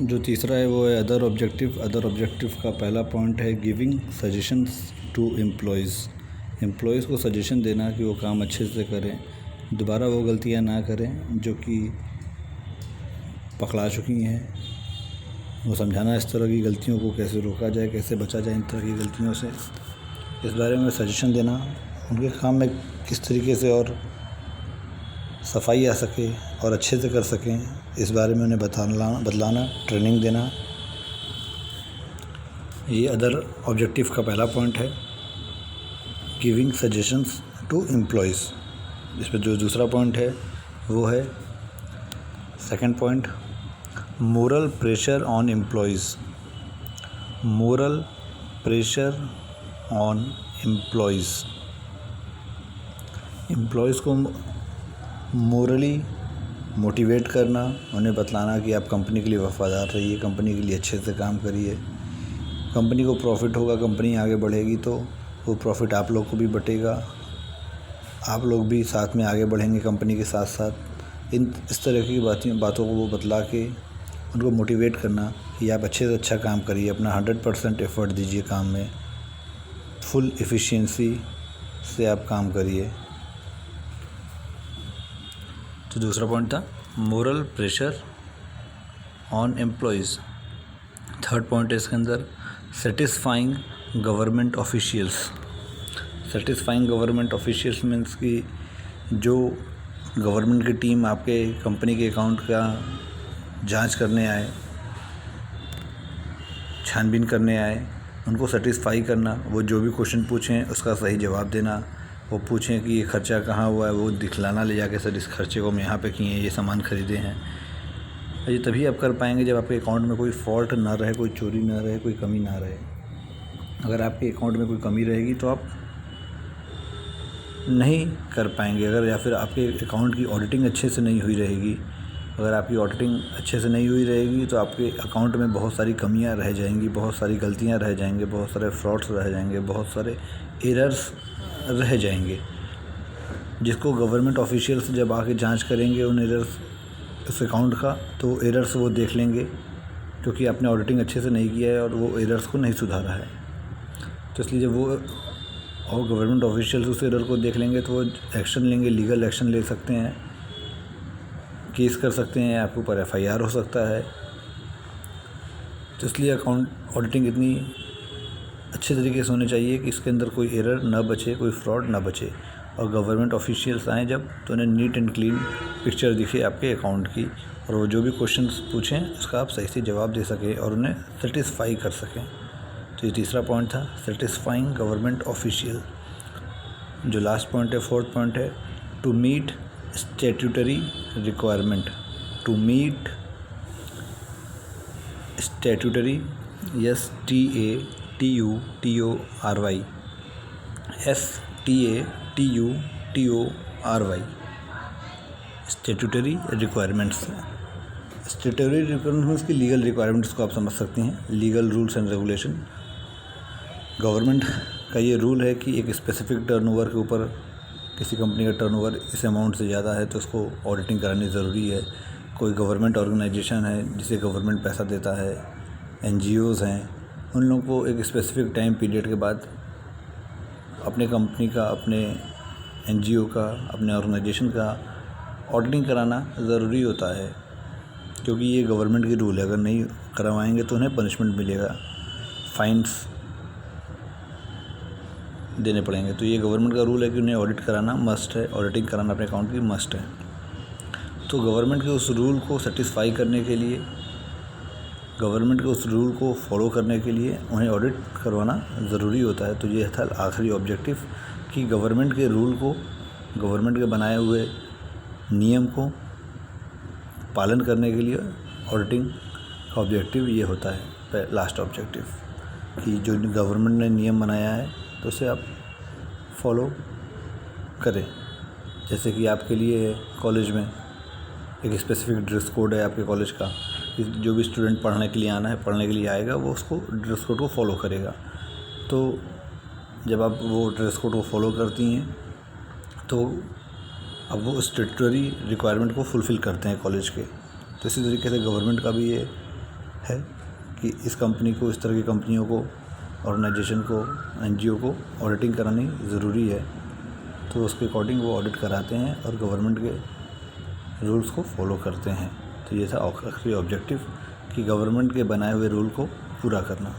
जो तीसरा है वो है अदर ऑब्जेक्टिव। अदर ऑब्जेक्टिव का पहला पॉइंट है गिविंग सजेशंस टू एम्प्लॉयज़ को सजेशन देना कि वो काम अच्छे से करें, दोबारा वो गलतियां ना करें जो कि पकड़ा चुकी हैं। वो समझाना इस तरह की गलतियों को कैसे रोका जाए, कैसे बचा जाए इन तरह की गलतियों से, इस बारे में सजेशन देना। उनके काम में किस तरीके से और सफाई आ सके और अच्छे से कर सकें, इस बारे में उन्हें बतलाना, ट्रेनिंग देना। ये अदर ऑब्जेक्टिव का पहला पॉइंट है, गिविंग सजेशंस टू एम्प्लॉयज़। इस पर जो दूसरा पॉइंट है वो है second point, moral pressure on employees. Moral pressure on employees. Employees को मोरली मोटिवेट करना, उन्हें बतलाना कि आप कंपनी के लिए वफ़ादार रहिए, कंपनी के लिए अच्छे से काम करिए। कंपनी को प्रॉफिट होगा, कंपनी आगे बढ़ेगी तो वो प्रॉफिट आप लोग को भी बटेगा, आप लोग भी साथ में आगे बढ़ेंगे कंपनी के साथ साथ। इस तरह की बातों को वो बतला के उनको मोटिवेट करना कि आप अच्छे से अच्छा काम करिए, अपना 100% एफ़र्ट दीजिए काम में, फुल एफिशिएंसी से आप काम करिए। तो दूसरा पॉइंट था moral pressure on employees. Third point है इसके अंदर satisfying government officials. Satisfying government officials means कि जो गवर्नमेंट की टीम आपके कंपनी के अकाउंट का जांच करने आए, छानबीन करने आए, उनको सेटिस्फाई करना। वो जो भी क्वेश्चन पूछें उसका सही जवाब देना। वो पूछें कि ये खर्चा कहाँ हुआ है, वो दिखलाना ले जाके, सर इस खर्चे को हम यहाँ पे किए हैं, ये सामान ख़रीदे हैं। ये तभी आप कर पाएंगे जब आपके अकाउंट में कोई फॉल्ट ना रहे, कोई चोरी ना रहे, कोई कमी ना रहे। अगर आपके अकाउंट में कोई कमी रहेगी तो आप नहीं कर पाएंगे। अगर या फिर आपके अकाउंट की ऑडिटिंग अच्छे से नहीं हुई रहेगी, अगर आपकी ऑडिटिंग अच्छे से नहीं हुई रहेगी तो आपके अकाउंट में बहुत सारी कमियां रह जाएंगी, बहुत सारी गलतियां रह जाएंगे, बहुत सारे फ्रॉड्स रह जाएंगे, बहुत सारे एरर्स रह जाएंगे, जिसको गवर्नमेंट ऑफिशियल्स जब आके जांच करेंगे उन एरर्स उस अकाउंट का, तो एरर्स वो देख लेंगे क्योंकि आपने ऑडिटिंग अच्छे से नहीं किया है और वो एरर्स को नहीं सुधारा है। तो इसलिए जब वो और गवर्नमेंट ऑफिशियल्स उस एरर को देख लेंगे तो वो एक्शन लेंगे, लीगल एक्शन ले सकते हैं, केस कर सकते हैं, आपके ऊपर FIR हो सकता है। तो इसलिए अकाउंट ऑडिटिंग इतनी अच्छे तरीके से होनी चाहिए कि इसके अंदर कोई एरर ना बचे, कोई फ्रॉड ना बचे, और गवर्नमेंट ऑफिशियल्स आएँ जब तो उन्हें नीट एंड क्लीन पिक्चर दिखे आपके अकाउंट की, और वो जो भी क्वेश्चंस पूछें उसका आप सही से जवाब दे सकें और उन्हें सेटिस्फाई कर सकें। तो ये तीसरा पॉइंट था, सेटिस्फाइंग गवर्नमेंट ऑफिशियल। जो लास्ट पॉइंट है, फोर्थ पॉइंट है, to meet statutory requirement. To meet statutory, STATUTORY, STATUTORY, statutory requirements. Statutory requirements की लीगल रिक्वायरमेंट्स को आप समझ सकते हैं, legal rules and regulation. Government का ये रूल है कि एक स्पेसिफिक टर्नओवर के ऊपर, किसी कंपनी का टर्नओवर इस अमाउंट से ज़्यादा है तो उसको ऑडिटिंग करानी ज़रूरी है। कोई गवर्नमेंट ऑर्गेनाइजेशन है जिसे गवर्नमेंट पैसा देता है, NGOs हैं, उन लोगों को एक स्पेसिफिक टाइम पीरियड के बाद अपने कंपनी का, अपने NGO का, अपने ऑर्गेनाइजेशन का ऑडिटिंग कराना ज़रूरी होता है, क्योंकि ये गवर्नमेंट की रूल है। अगर नहीं करवाएंगे तो उन्हें पनिशमेंट मिलेगा, फाइन्स देने पड़ेंगे। तो ये गवर्नमेंट का रूल है कि उन्हें ऑडिट कराना मस्ट है, ऑडिटिंग कराना अपने अकाउंट की मस्ट है। तो गवर्नमेंट के उस रूल को सेटिस्फाई करने के लिए, गवर्नमेंट के उस रूल को फॉलो करने के लिए उन्हें ऑडिट करवाना ज़रूरी होता है। तो ये था आखिरी ऑब्जेक्टिव कि गवर्नमेंट के रूल को, गवर्नमेंट के बनाए हुए नियम को पालन करने के लिए ऑडिटिंग का ऑब्जेक्टिव ये होता है, लास्ट ऑब्जेक्टिव, कि जो गवर्नमेंट ने नियम बनाया है तो उसे आप फॉलो करें। जैसे कि आपके लिए कॉलेज में एक स्पेसिफिक ड्रेस कोड है आपके कॉलेज का, जो भी स्टूडेंट पढ़ने के लिए आना है, पढ़ने के लिए आएगा, वो उसको ड्रेस कोड को फॉलो करेगा। तो जब आप वो ड्रेस कोड को फॉलो करती हैं तो अब वो स्टैट्यूटरी रिक्वायरमेंट को फुलफ़िल करते हैं कॉलेज के। तो इसी तरीके से गवर्नमेंट का भी ये है कि इस कंपनी को, इस तरह की कंपनियों को, ऑर्गेनाइजेशन को, एनजीओ को ऑडिटिंग करानी ज़रूरी है, तो उसके अकॉर्डिंग वो ऑडिट कराते हैं और गवर्नमेंट के रूल्स को फॉलो करते हैं। तो ये था आखिरी ऑब्जेक्टिव कि गवर्नमेंट के बनाए हुए रूल को पूरा करना।